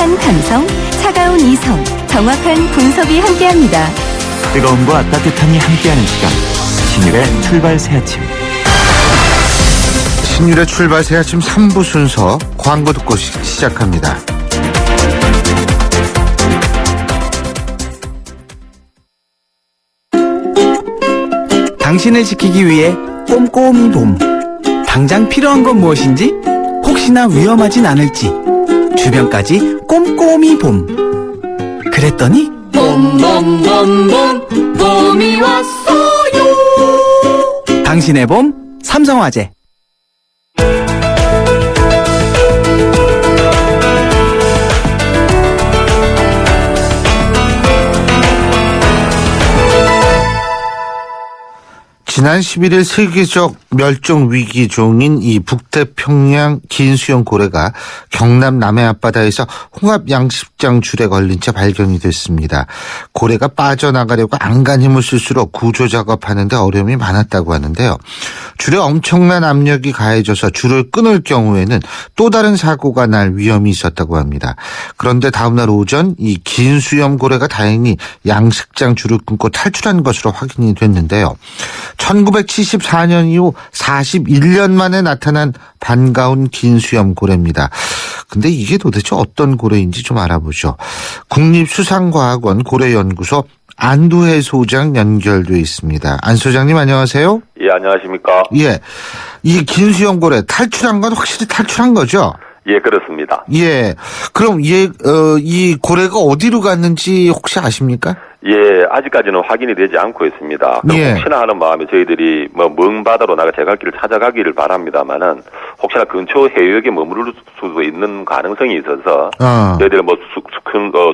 따뜻한 감성, 차가운 이성, 정확한 분석이 함께합니다. 뜨거움과 따뜻함이 함께하는 시간, 신율의 출발 새아침. 신율의 출발 새아침 3부 순서 광고 듣고 시작합니다. 당신을 지키기 위해 꼼꼼히 봄. 당장 필요한 건 무엇인지, 혹시나 위험하진 않을지, 주변까지 꼼꼼히 봄. 그랬더니 봄봄봄봄 봄이 왔어요. 당신의 봄 삼성화재. 지난 11일 세계적 멸종 위기종인 이 북태평양 긴 수염 고래가 경남 남해 앞바다에서 홍합 양식장 줄에 걸린 채 발견이 됐습니다. 고래가 빠져나가려고 안간 힘을 쓸수록 구조 작업하는데 어려움이 많았다고 하는데요. 줄에 엄청난 압력이 가해져서 줄을 끊을 경우에는 또 다른 사고가 날 위험이 있었다고 합니다. 그런데 다음날 오전 이 긴 수염 고래가 다행히 양식장 줄을 끊고 탈출한 것으로 확인이 됐는데요. 1974년 이후 41년 만에 나타난 반가운 긴 수염 고래입니다. 근데 이게 도대체 어떤 고래인지 좀 알아보죠. 국립수상과학원 고래연구소 안두혜 소장 연결돼 있습니다. 안 소장님 안녕하세요. 예, 안녕하십니까. 예, 이 긴 수염 고래 탈출한 건 확실히 탈출한 거죠? 예, 그렇습니다. 예, 그럼 이 고래가 어디로 갔는지 혹시 아십니까? 예, 아직까지는 확인이 되지 않고 있습니다. 예. 혹시나 하는 마음에 저희들이 먼 바다로 나가 제갈길을 찾아가기를 바랍니다만은 혹시나 근처 해역에 머무를 수도 있는 가능성이 있어서 저희들이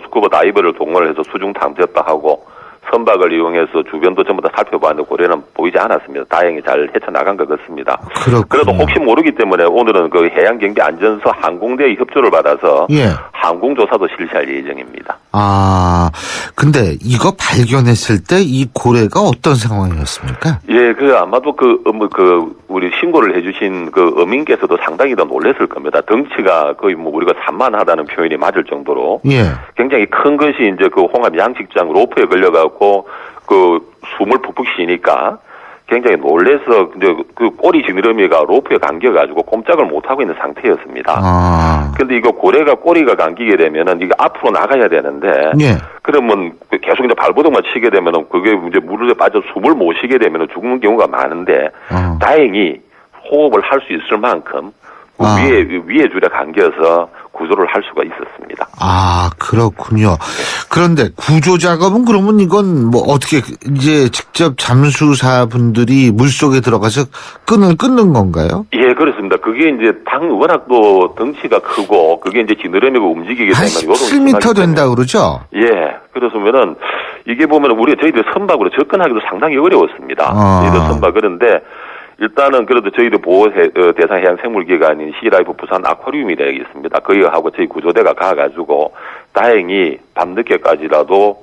스쿠버 다이버를 동원을 해서 수중 탐지했다 하고 선박을 이용해서 주변도 전부 다 살펴봤는데 고래는 보이지 않았습니다. 다행히 잘 헤쳐나간 것 같습니다. 그렇군요. 그래도 혹시 모르기 때문에 오늘은 그 해양경비안전서 항공대의 협조를 받아서 예. 항공조사도 실시할 예정입니다. 아, 근데 이거 발견했을 때 이 고래가 어떤 상황이었습니까? 예, 아마도 우리 신고를 해주신 어민께서도 상당히 더 놀랐을 겁니다. 덩치가 거의 우리가 산만하다는 표현이 맞을 정도로. 예. 굉장히 큰 것이 이제 홍합 양식장 로프에 걸려갖고 숨을 푹푹 쉬니까 굉장히 놀래서 이제 꼬리 지느러미가 로프에 감겨가지고 꼼짝을 못하고 있는 상태였습니다. 근데 이거 고래가 꼬리가 감기게 되면은 이거 앞으로 나가야 되는데. 예. 그러면 계속 이제 발버둥만 치게 되면은 그게 이제 물에 빠져 숨을 못 쉬게 되면은 죽는 경우가 많은데. 다행히 호흡을 할 수 있을 만큼 위에 줄에 감겨서 구조를 할 수가 있었습니다. 아, 그렇군요. 그런데 구조 작업은 그러면 이건 어떻게 이제 직접 잠수사분들이 물속에 들어가서 끈을 끊는 건가요? 예, 그렇습니다. 그게 이제 워낙 또 덩치가 크고 그게 이제 지느러미가 움직이게 되면 한 17m 된다 그러죠? 예, 그렇으면은 이게 보면 저희들 선박으로 접근하기도 상당히 어려웠습니다. 저희들 선박 그런데 일단은 그래도 저희들 보호 대상 해양 생물기관인 시라이프 부산 아쿠아리움이 되겠습니다. 거기하고 저희 구조대가 가가지고 다행히 밤늦게까지라도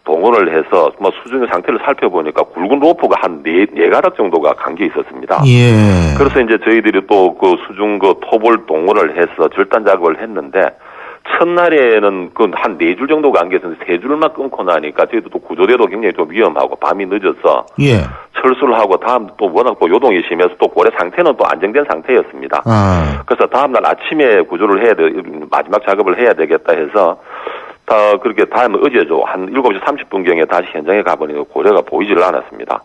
동원을 해서 수중 상태를 살펴보니까 굵은 로프가 한 4가닥 정도가 감겨 있었습니다. 예. 그래서 이제 저희들이 또 수중 톱을 동원을 해서 절단 작업을 했는데 첫날에는 한 4줄 정도가 감겨서 3줄만 끊고 나니까 저희도 또 구조대도 굉장히 좀 위험하고 밤이 늦어서 예. 철수를 하고 다음 또 워낙 또 요동이 심해서 또 고래 상태는 또 안정된 상태였습니다. 그래서 다음날 아침에 구조를 해야 마지막 작업을 해야 되겠다 해서 그렇게 다음 어제죠. 한 7시 30분경에 다시 현장에 가보니까 고래가 보이지를 않았습니다.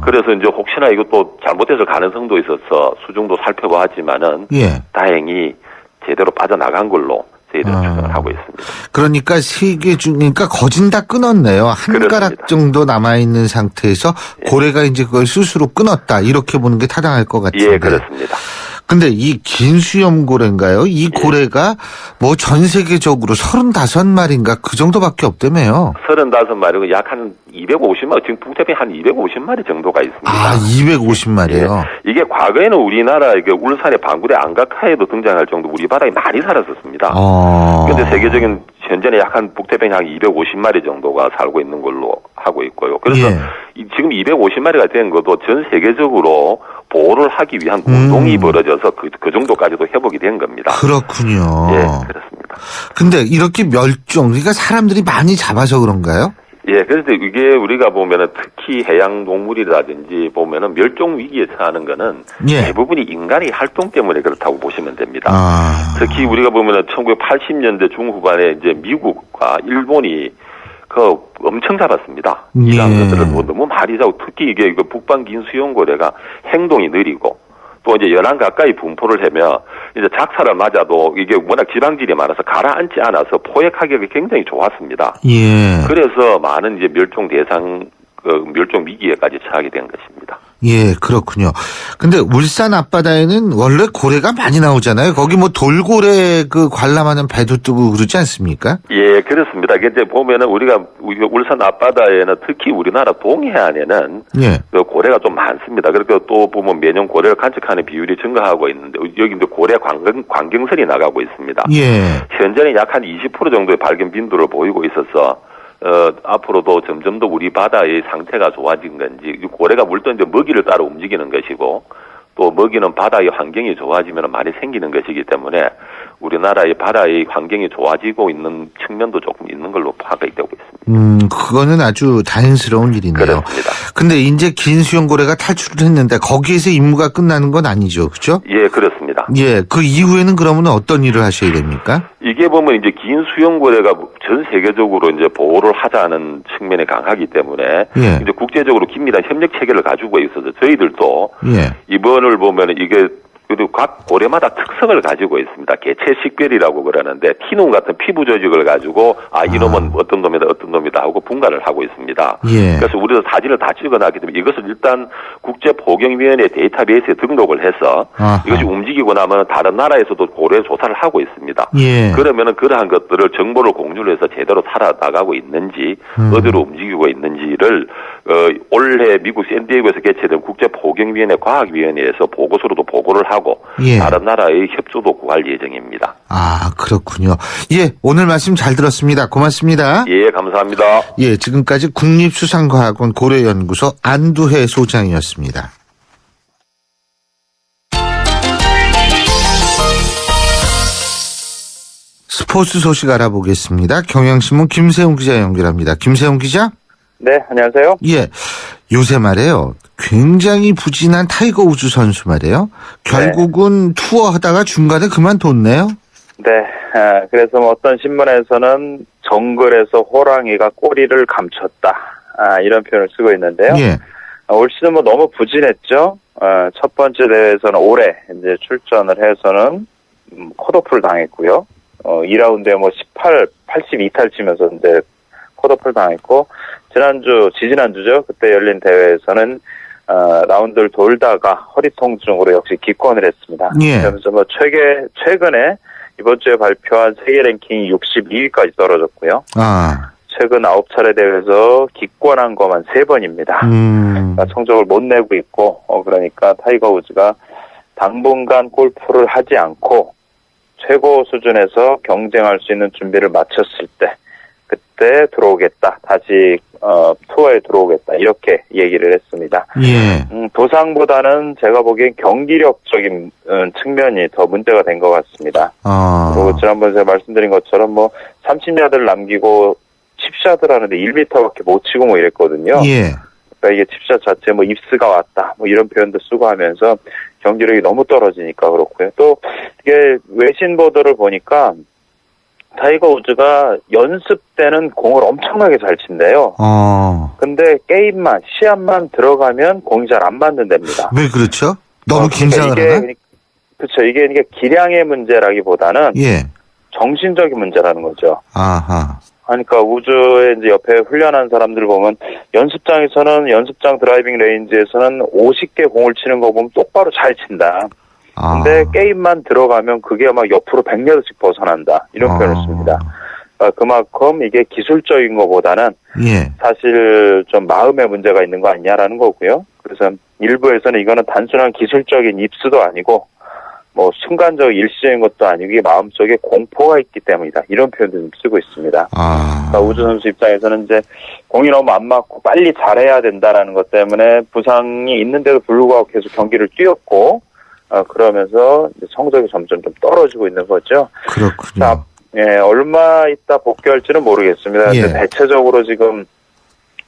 그래서 이제 혹시나 이것도 잘못해서 가능성도 있어서 수중도 살펴보았지만은 예. 다행히 제대로 빠져나간 걸로 저희들은 추정을 하고 있습니다. 그러니까 3개 중이니까 거진 다 끊었네요. 한 그렇습니다. 가락 정도 남아있는 상태에서 고래가 이제 그걸 스스로 끊었다. 이렇게 보는 게 타당할 것 같은데. 예, 그렇습니다. 근데 이 긴 수염 고래인가요? 이 고래가 전 세계적으로 35마리인가 그 정도밖에 없다며요. 35마리고 약 한 250마리, 지금 북태평양 한 250마리 정도가 있습니다. 아, 250마리요? 예. 이게 과거에는 우리나라 울산의 방굴의 안각하에도 등장할 정도 우리 바다에 많이 살았었습니다. 그런데 세계적인 현재는 약 한 북태평양 250마리 정도가 살고 있는 걸로 하고 있고요. 그래서 지금 250마리가 된 것도 전 세계적으로 보호를 하기 위한 운동이 벌어져서 그 정도까지도 회복이 된 겁니다. 그렇군요. 예, 그렇습니다. 근데 이렇게 멸종, 그러니까 사람들이 많이 잡아서 그런가요? 예, 그래서 이게 우리가 보면은 특히 해양 동물이라든지 보면은 멸종 위기에 처하는 거는 예. 대부분이 인간의 활동 때문에 그렇다고 보시면 됩니다. 아. 특히 우리가 보면은 1980년대 중후반에 이제 미국과 일본이 그 엄청 잡았습니다. 이런 것들을 너무 많이 잡고 특히 이게 그 북방 긴 수용고래가 행동이 느리고 또 이제 연안 가까이 분포를 하면 이제 작사를 맞아도 이게 워낙 지방질이 많아서 가라앉지 않아서 포획하기가 굉장히 좋았습니다. 예. 그래서 많은 이제 멸종 대상 멸종 위기에까지 처하게 된 것입니다. 예, 그렇군요. 근데 울산 앞바다에는 원래 고래가 많이 나오잖아요. 거기 뭐 돌고래 그 관람하는 배도 뜨고 그러지 않습니까? 예, 그렇습니다. 이제 보면은 우리가 울산 앞바다에는 특히 우리나라 동해안에는 예. 그 고래가 좀 많습니다. 그리고 또 보면 매년 고래를 관측하는 비율이 증가하고 있는데 여기 이제 고래 광경선이 나가고 있습니다. 예. 현재는 약 한 20% 정도의 발견 빈도를 보이고 있어서 앞으로도 점점 더 우리 바다의 상태가 좋아진 건지, 고래가 물론 이제 먹이를 따라 움직이는 것이고, 또 먹이는 바다의 환경이 좋아지면 많이 생기는 것이기 때문에 우리나라의 바다의 환경이 좋아지고 있는 측면도 조금 있는 걸로 파악이 되고 있습니다. 그거는 아주 다행스러운 일이네요. 그렇습니다. 근데 이제 긴 수용고래가 탈출을 했는데 거기에서 임무가 끝나는 건 아니죠, 그죠? 예, 그렇습니다. 예, 그 이후에는 그러면 어떤 일을 하셔야 됩니까? 이게 보면 이제 긴 수용고래가 전 세계적으로 이제 보호를 하자는 측면이 강하기 때문에 예. 이제 국제적으로 긴밀한 협력 체계를 가지고 있어서 저희들도 예. 이번을 보면 이게 그리고 각 고래마다 특성을 가지고 있습니다. 개체 식별이라고 그러는데 티눈 같은 피부 조직을 가지고 이놈은 어떤 놈이다 하고 분간을 하고 있습니다. 예. 그래서 우리도 사진을 다 찍어놨기 때문에 이것을 일단 국제보경위원회 데이터베이스에 등록을 해서 아하. 이것이 움직이고 나면 다른 나라에서도 고래 조사를 하고 있습니다. 예. 그러면은 그러한 것들을 정보를 공유를 해서 제대로 살아나가고 있는지 어디로 움직이고 있는지를 올해 미국 샌디에고에서 개최된 국제보경위원회 과학위원회에서 보고서로도 보고를 하고 예. 다른 나라의 협조도 구할 예정입니다. 아, 그렇군요. 예, 오늘 말씀 잘 들었습니다. 고맙습니다. 예, 감사합니다. 예, 지금까지 국립수산과학원 고래연구소 안두혜 소장이었습니다. 스포츠 소식 알아보겠습니다. 경향신문 김세훈 기자 연결합니다. 김세훈 기자? 네, 안녕하세요. 예, 요새 말이에요. 굉장히 부진한 타이거 우즈 선수 말이에요. 결국은 투어하다가 중간에 그만뒀네요. 네, 그래서 뭐 어떤 신문에서는 정글에서 호랑이가 꼬리를 감췄다. 이런 표현을 쓰고 있는데요. 예. 올 시즌 뭐 너무 부진했죠. 첫 번째 대회에서는 올해 이제 출전을 해서는 컷오프를 당했고요. 2라운드에 뭐 82탈 치면서 이제 컷오프를 당했고, 지지난주죠. 그때 열린 대회에서는 라운드를 돌다가 허리 통증으로 역시 기권을 했습니다. 예. 그러면서 뭐 최근에 이번 주에 발표한 세계 랭킹이 62위까지 떨어졌고요. 최근 9차례 대회에서 기권한 것만 3번입니다. 그러니까 성적을 못 내고 있고, 그러니까 타이거 우즈가 당분간 골프를 하지 않고 최고 수준에서 경쟁할 수 있는 준비를 마쳤을 때, 그때 들어오겠다. 다시 투어에 들어오겠다. 이렇게 얘기를 했습니다. 예. 도상보다는 제가 보기엔 경기력적인 측면이 더 문제가 된 것 같습니다. 그리고 지난번에 제가 말씀드린 것처럼 뭐 30야드를 남기고 칩샷을 하는데 1m밖에 못 치고 뭐 이랬거든요. 예. 그러니까 이게 칩샷 자체 뭐 입스가 왔다. 뭐 이런 표현도 쓰고 하면서 경기력이 너무 떨어지니까 그렇고요. 또 이게 외신 보도를 보니까 타이거 우즈가 연습 때는 공을 엄청나게 잘 친대요. 근데 게임만, 시합만 들어가면 공이 잘 안 맞는답니다. 왜 그렇죠? 너무 그러니까 긴장을 하나? 그렇죠. 이게 기량의 문제라기보다는 예. 정신적인 문제라는 거죠. 아하. 그러니까 우즈에 이제 옆에 훈련한 사람들 보면 연습장 드라이빙 레인지에서는 50개 공을 치는 거 보면 똑바로 잘 친다. 근데 게임만 들어가면 그게 막 옆으로 100야드씩 벗어난다. 이런 표현을 씁니다. 그만큼 이게 기술적인 것보다는 예. 사실 좀 마음의 문제가 있는 거 아니냐라는 거고요. 그래서 일부에서는 이거는 단순한 기술적인 입수도 아니고 뭐 순간적 일시적인 것도 아니고 이게 마음속에 공포가 있기 때문이다. 이런 표현도 좀 쓰고 있습니다. 그러니까 우주 선수 입장에서는 이제 공이 너무 안 맞고 빨리 잘해야 된다라는 것 때문에 부상이 있는데도 불구하고 계속 경기를 뛰었고 그러면서 이제 성적이 점점 좀 떨어지고 있는 거죠. 그렇군요. 예, 얼마 있다 복귀할지는 모르겠습니다. 예. 근데 대체적으로 지금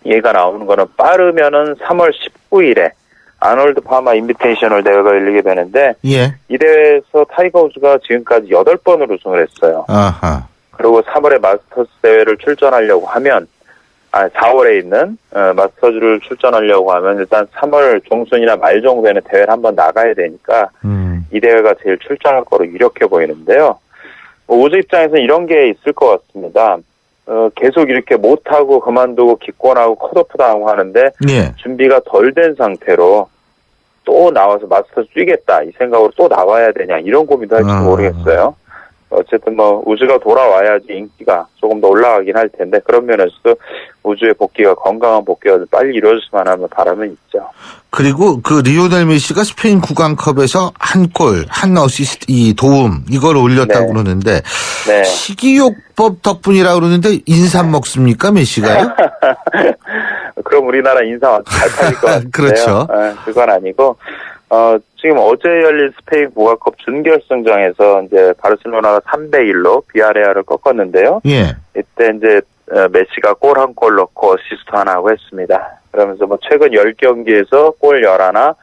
얘가 나오는 거는 빠르면은 3월 19일에 아놀드 파마 인비테이셔널 대회가 열리게 되는데 이 대회에서 타이거 우즈가 지금까지 8번을 우승을 했어요. 아하. 그리고 3월에 마스터스 대회를 출전하려고 하면 4월에 있는 마스터즈를 출전하려고 하면 일단 3월 중순이나 말 정도에는 대회를 한번 나가야 되니까 이 대회가 제일 출전할 거로 유력해 보이는데요. 우즈 입장에서는 이런 게 있을 것 같습니다. 계속 이렇게 못하고 그만두고 기권하고 컷오프 당하고 하는데 준비가 덜 된 상태로 또 나와서 마스터즈 뛰겠다 이 생각으로 또 나와야 되냐 이런 고민도 할지 모르겠어요. 어쨌든 뭐 우즈가 돌아와야지 인기가 조금 더 올라가긴 할 텐데 그런 면에서도 우즈의 복귀가 건강한 복귀가 빨리 이루어졌으면 하는 바람은 있죠. 그리고 그 리오넬 메시가 스페인 구강컵에서 한 골, 한 어시스트, 이 도움 이걸 올렸다고 그러는데 식이요법 덕분이라 그러는데 인삼 먹습니까 메시가요? 그럼 우리나라 인삼 잘 팔릴 것 같은데요. 그렇죠. 그건 아니고 지금 어제 열린 스페인 구강컵 준결승전에서 이제 바르셀로나가 3대1로 비아레알을 꺾었는데요. 이때 이제 메시가 골 한 골 넣고 어시스트 하나 하고 했습니다. 그러면서 뭐 최근 10경기에서 골 11,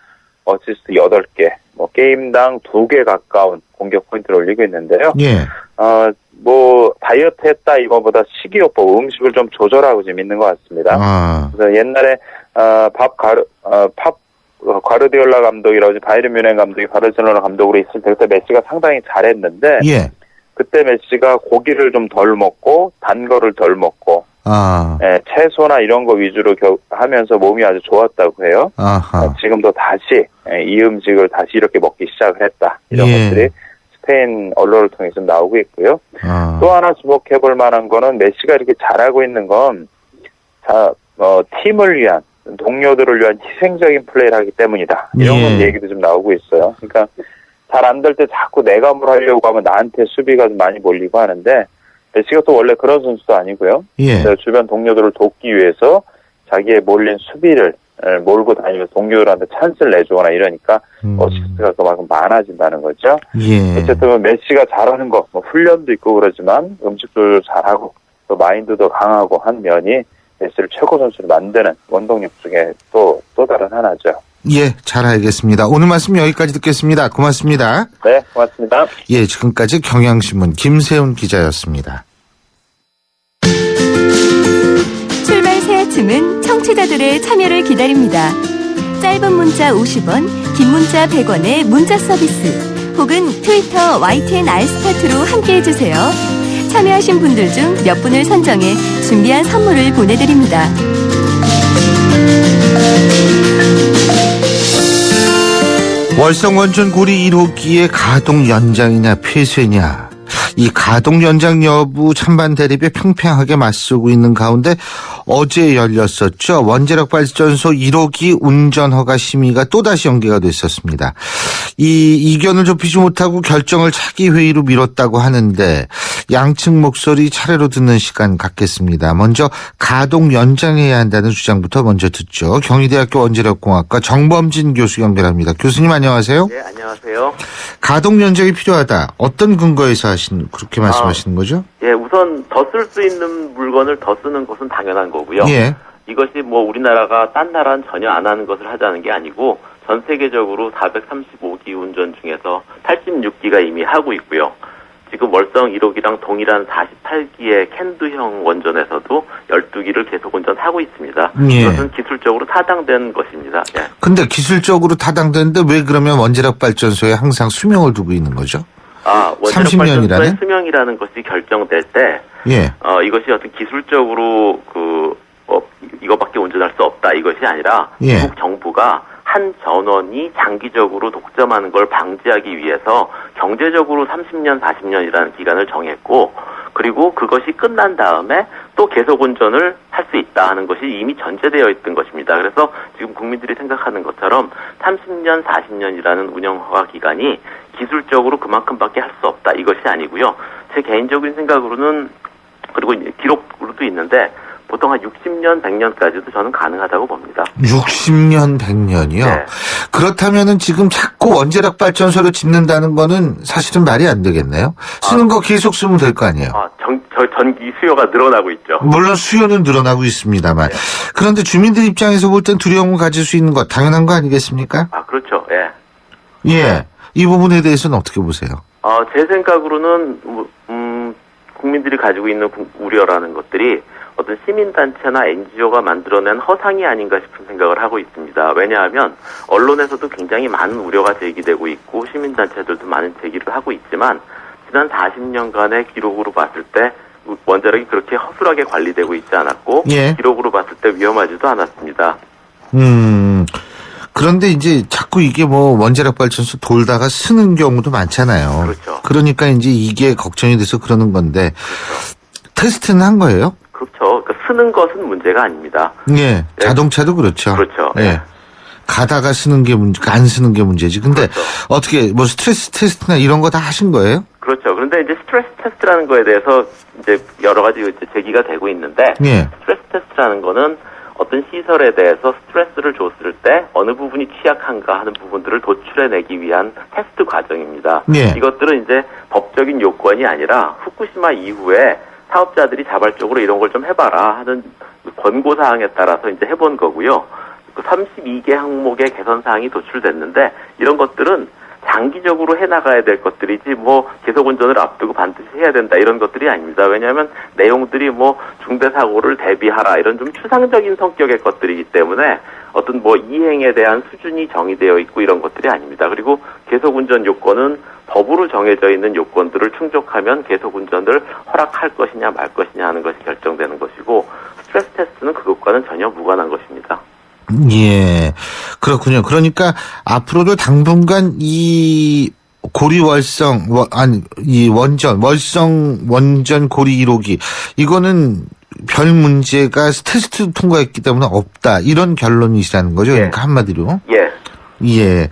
어시스트 8개, 뭐 게임당 2개 가까운 공격 포인트를 올리고 있는데요. 뭐 다이어트 했다 이거보다 식이요법 음식을 좀 조절하고 지금 있는 것 같습니다. 그래서 옛날에 과르디올라 감독이라고 바이에른 뮌헨 감독이 바르셀로나 감독으로 있을 때 그때 메시가 상당히 잘했는데 그때 메시가 고기를 좀 덜 먹고 단 거를 덜 먹고 채소나 이런 거 위주로 하면서 몸이 아주 좋았다고 해요. 지금도 다시 이 음식을 다시 이렇게 먹기 시작을 했다. 이런 것들이 스페인 언론을 통해 좀 나오고 있고요. 또 하나 주목해볼 만한 거는 메시가 이렇게 잘하고 있는 건 팀을 위한 동료들을 위한 희생적인 플레이를 하기 때문이다. 이런 건 얘기도 좀 나오고 있어요. 그러니까 잘 안 될 때 자꾸 내가 뭘 하려고 하면 나한테 수비가 좀 많이 몰리고 하는데 메시가 또 원래 그런 선수도 아니고요. 주변 동료들을 돕기 위해서 자기의 몰린 수비를 몰고 다니면서 동료들한테 찬스를 내주거나 이러니까 어시스트가 그만큼 많아진다는 거죠. 어쨌든 메시가 잘하는 거 뭐 훈련도 있고 그러지만 음식도 잘하고 또 마인드도 강하고 한 면이 메시를 최고 선수로 만드는 원동력 중에 또 다른 하나죠. 잘 알겠습니다. 오늘 말씀 여기까지 듣겠습니다. 고맙습니다. 네, 고맙습니다. 지금까지 경향신문 김세훈 기자였습니다. 출발 새 아침은 청취자들의 참여를 기다립니다. 짧은 문자 50원, 긴 문자 100원의 문자 서비스 혹은 트위터 YTN 알스타트로 함께해주세요. 참여하신 분들 중 몇 분을 선정해 준비한 선물을 보내드립니다. 월성 원전 고리 1호기의 가동 연장이냐 폐쇄냐 이 가동 연장 여부 찬반 대립에 평평하게 맞서고 있는 가운데 어제 열렸었죠. 원자력 발전소 1호기 운전 허가 심의가 또다시 연기가 됐었습니다. 이 이견을 좁히지 못하고 결정을 차기 회의로 미뤘다고 하는데 양측 목소리 차례로 듣는 시간 갖겠습니다. 먼저 가동 연장해야 한다는 주장부터 먼저 듣죠. 경희대학교 원자력공학과 정범진 교수 연결합니다. 교수님 안녕하세요. 네, 안녕하세요. 가동 연장이 필요하다. 어떤 근거에서 그렇게 말씀하시는 거죠? 우선 더 쓸 수 있는 물건을 더 쓰는 것은 당연한 거고요. 이것이 뭐 우리나라가 딴 나라는 전혀 안 하는 것을 하자는 게 아니고 전 세계적으로 435기 운전 중에서 86기가 이미 하고 있고요. 지금 월성 1호기랑 동일한 48기의 캔두형 원전에서도 12기를 계속 운전하고 있습니다. 이것은 기술적으로 타당된 것입니다. 근데 기술적으로 타당되는데 왜 그러면 원자력 발전소에 항상 수명을 두고 있는 거죠? 원자력 30년이라는? 발전소의 수명이라는 것이 결정될 때 이것이 어떤 기술적으로 이거밖에 운전할 수 없다 이것이 아니라 미국 정부가 한 전원이 장기적으로 독점하는 걸 방지하기 위해서 경제적으로 30년, 40년이라는 기간을 정했고 그리고 그것이 끝난 다음에 또 계속 운전을 할 수 있다 하는 것이 이미 전제되어 있던 것입니다. 그래서 지금 국민들이 생각하는 것처럼 30년, 40년이라는 운영허가 기간이 기술적으로 그만큼밖에 할 수 없다 이것이 아니고요. 제 개인적인 생각으로는 그리고 기록으로도 있는데 보통 한 60년, 100년까지도 저는 가능하다고 봅니다. 60년, 100년이요? 네. 그렇다면은 지금 자꾸 원자력 발전소를 짓는다는 거는 사실은 말이 안 되겠네요. 쓰는 거 계속 쓰면 될 거 아니에요? 전기 수요가 늘어나고 있죠. 물론 수요는 늘어나고 있습니다만. 네. 그런데 주민들 입장에서 볼 땐 두려움을 가질 수 있는 것 당연한 거 아니겠습니까? 그렇죠. 예. 예. 이 부분에 대해서는 어떻게 보세요? 제 생각으로는 국민들이 가지고 있는 우려라는 것들이 어떤 시민단체나 NGO가 만들어낸 허상이 아닌가 싶은 생각을 하고 있습니다. 왜냐하면 언론에서도 굉장히 많은 우려가 제기되고 있고 시민단체들도 많은 제기를 하고 있지만 지난 40년간의 기록으로 봤을 때 원자력이 그렇게 허술하게 관리되고 있지 않았고 예. 기록으로 봤을 때 위험하지도 않았습니다. 그런데 이제 자꾸 이게 뭐 원자력 발전소 돌다가 쓰는 경우도 많잖아요. 그렇죠. 그러니까 이제 이게 걱정이 돼서 그러는 건데 그렇죠. 테스트는 한 거예요? 그렇죠. 그러니까 쓰는 것은 문제가 아닙니다. 예. 자동차도 그렇죠. 그렇죠. 예. 가다가 쓰는 게 문제, 안 쓰는 게 문제지. 근데 그렇죠. 어떻게 뭐 스트레스 테스트나 이런 거 다 하신 거예요? 그렇죠. 그런데 이제 스트레스 테스트라는 거에 대해서 이제 여러 가지 이제 제기가 되고 있는데 예. 스트레스 테스트라는 거는 어떤 시설에 대해서 스트레스를 줬을 때 어느 부분이 취약한가 하는 부분들을 도출해내기 위한 테스트 과정입니다. 예. 이것들은 이제 법적인 요건이 아니라 후쿠시마 이후에 사업자들이 자발적으로 이런 걸 좀 해봐라 하는 권고사항에 따라서 이제 해본 거고요. 32개 항목의 개선사항이 도출됐는데 이런 것들은 장기적으로 해나가야 될 것들이지 뭐 계속운전을 앞두고 반드시 해야 된다 이런 것들이 아닙니다. 왜냐하면 내용들이 뭐 중대사고를 대비하라 이런 좀 추상적인 성격의 것들이기 때문에 어떤 뭐 이행에 대한 수준이 정의되어 있고 이런 것들이 아닙니다. 그리고 계속운전 요건은 법으로 정해져 있는 요건들을 충족하면 계속운전을 허락할 것이냐 말 것이냐 하는 것이 결정되는 것이고 스트레스 테스트는 그것과는 전혀 무관한 것입니다. 예, 그렇군요. 그러니까 앞으로도 당분간 이 고리월성, 이 월성 고리 1호기, 이거는 별 문제가 테스트 통과했기 때문에 없다. 이런 결론이시라는 거죠. 그러니까 한마디로. 예. 예.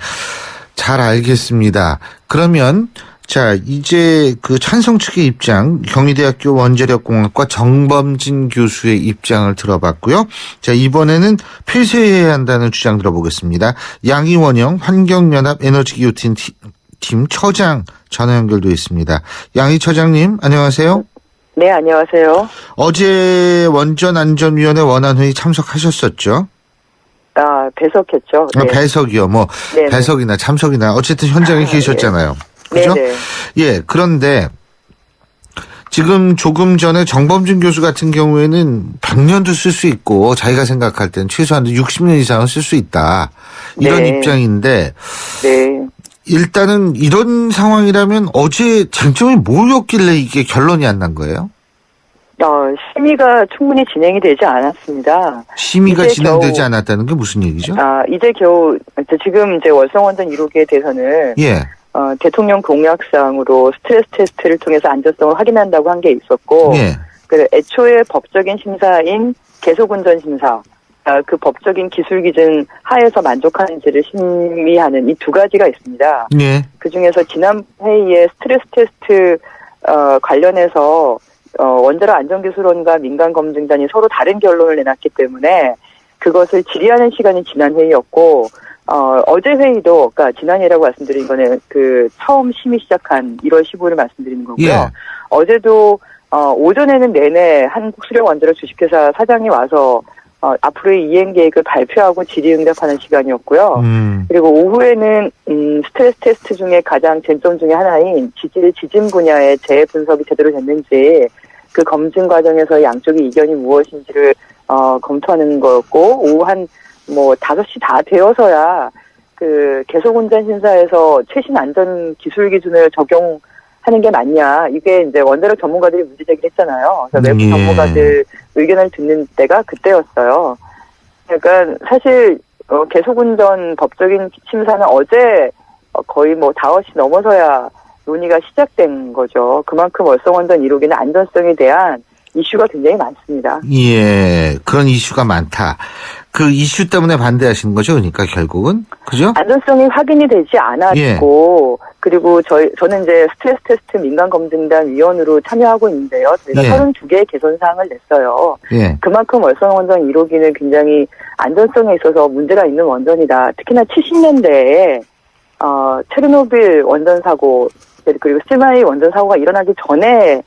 잘 알겠습니다. 그러면, 자, 이제 그 찬성 측의 입장, 경희대학교 원자력공학과 정범진 교수의 입장을 들어봤고요. 자, 이번에는 폐쇄해야 한다는 주장 들어보겠습니다. 양희원영 환경연합 에너지기후팀 처장 전화 연결돼 있습니다. 양희 처장님, 안녕하세요. 네, 안녕하세요. 어제 원전안전위원회 원안회의 참석하셨었죠? 배석했죠. 네. 배석이요. 뭐 네네. 배석이나 참석이나 어쨌든 현장에 계셨잖아요. 그죠? 네네. 예, 그런데 지금 조금 전에 정범준 교수 같은 경우에는 100년도 쓸 수 있고 자기가 생각할 땐 최소한 60년 이상은 쓸 수 있다. 이런 입장인데 네. 일단은 이런 상황이라면 어제 쟁점이 뭐였길래 이게 결론이 안 난 거예요? 심의가 충분히 진행이 되지 않았습니다. 심의가 진행되지 않았다는 게 무슨 얘기죠? 이제 겨우 지금 이제 월성원전 1호기에 대해서는 대통령 공약상으로 스트레스 테스트를 통해서 안전성을 확인한다고 한 게 있었고, 그리고 애초에 법적인 심사인 계속운전 심사, 그 법적인 기술 기준 하에서 만족하는지를 심의하는 이 두 가지가 있습니다. 그 중에서 지난 회의에 스트레스 테스트 관련해서 원자력 안전기술원과 민간검증단이 서로 다른 결론을 내놨기 때문에 그것을 질의하는 시간이 지난 회의였고, 어제 회의도, 그러니까 지난해라고 말씀드린 거는 그 처음 심의 시작한 1월 15일 말씀드리는 거고요. 어제도, 오전에는 내내 한국수력원자력 주식회사 사장이 와서, 앞으로의 이행 계획을 발표하고 질의응답하는 시간이었고요. 그리고 오후에는, 스트레스 테스트 중에 가장 쟁점 중에 하나인 지진 분야의 재해 분석이 제대로 됐는지 그 검증 과정에서 양쪽의 이견이 무엇인지를, 검토하는 거였고, 오후 한 5시 다 되어서야 그 계속운전 심사에서 최신 안전 기술 기준을 적용하는 게 맞냐. 이게 이제 원자력 전문가들이 문제 제기를 했잖아요. 그래서 외부 전문가들 의견을 듣는 때가 그때였어요. 그러니까 사실 계속운전 법적인 심사는 어제 거의 5시 넘어서야 논의가 시작된 거죠. 그만큼 월성원전 1호기는 안전성에 대한 이슈가 굉장히 많습니다. 예, 그런 이슈가 많다. 그 이슈 때문에 반대하시는 거죠, 그러니까 결국은 그죠? 안전성이 확인이 되지 않았고 그리고 저는 이제 스트레스 테스트 민간 검증단 위원으로 참여하고 있는데요. 저희가 32개의 개선 사항을 냈어요. 그만큼 월성 원전 1호기는 굉장히 안전성에 있어서 문제가 있는 원전이다. 특히나 70년대에 체르노빌 원전 사고 그리고 스마이 원전 사고가 일어나기 전에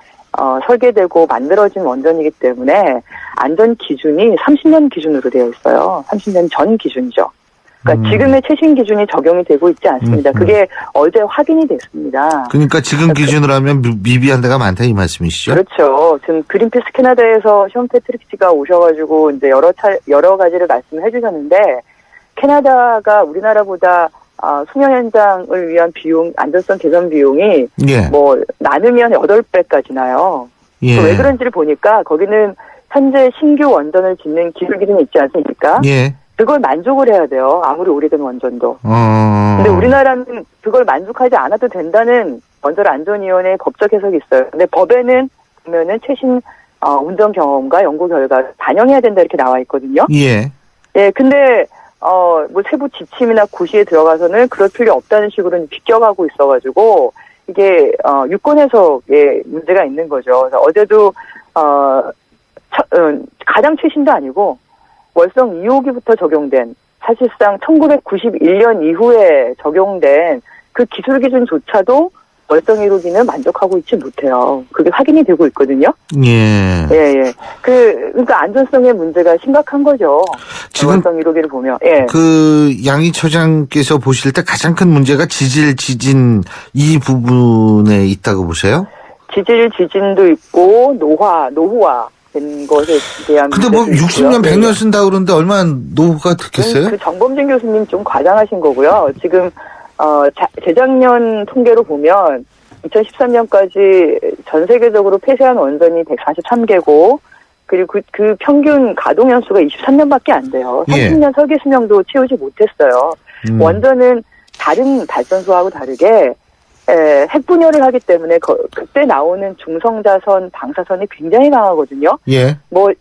설계되고 만들어진 원전이기 때문에 안전 기준이 30년 기준으로 되어 있어요. 30년 전 기준이죠. 그러니까 지금의 최신 기준이 적용이 되고 있지 않습니다. 그게 어제 확인이 됐습니다. 그러니까 지금 기준으로 하면 미비한 데가 많다 이 말씀이시죠? 그렇죠. 지금 그린피스 캐나다에서 션 패트릭 씨가 오셔가지고 이제 여러 가지를 말씀해 주셨는데 캐나다가 우리나라보다 수명 연장을 위한 비용, 안전성 개선 비용이 뭐 나누면 8배까지 나요. 왜 그런지를 보니까 거기는 현재 신규 원전을 짓는 기술 기준이 있지 않습니까? 그걸 만족을 해야 돼요. 아무리 오래된 원전도. 근데 우리나라는 그걸 만족하지 않아도 된다는 원전안전위원회의 법적 해석이 있어요. 근데 법에는 보면은 최신 운전 경험과 연구 결과를 반영해야 된다 이렇게 나와 있거든요. 근데 뭐 세부 지침이나 고시에 들어가서는 그럴 필요 없다는 식으로 비껴가고 있어가지고 이게 유권 해석에 문제가 있는 거죠. 그래서 어제도 가장 최신도 아니고 월성 2호기부터 적용된 사실상 1991년 이후에 적용된 그 기술 기준조차도 월성 1호기는 만족하고 있지 못해요. 그게 확인이 되고 있거든요. 그러니까 안전성의 문제가 심각한 거죠. 지금 월성 1호기를 보면. 그 양희 처장께서 보실 때 가장 큰 문제가 지진 이 부분에 있다고 보세요? 지진도 있고 노후화 된 것에 대한. 근데 뭐 60년, 100년 쓴다 그러는데 얼마나 노후가 됐겠어요? 그 정범진 교수님 좀 과장하신 거고요. 지금 재작년 통계로 보면 2013년까지 전 세계적으로 폐쇄한 원전이 143개고 그리고 그 평균 가동 연수가 23년밖에 안 돼요. 30년 설계 수명도 채우지 못했어요. 원전은 다른 발전소하고 다르게 핵분열을 하기 때문에 그때 나오는 중성자선, 방사선이 굉장히 강하거든요. 뭐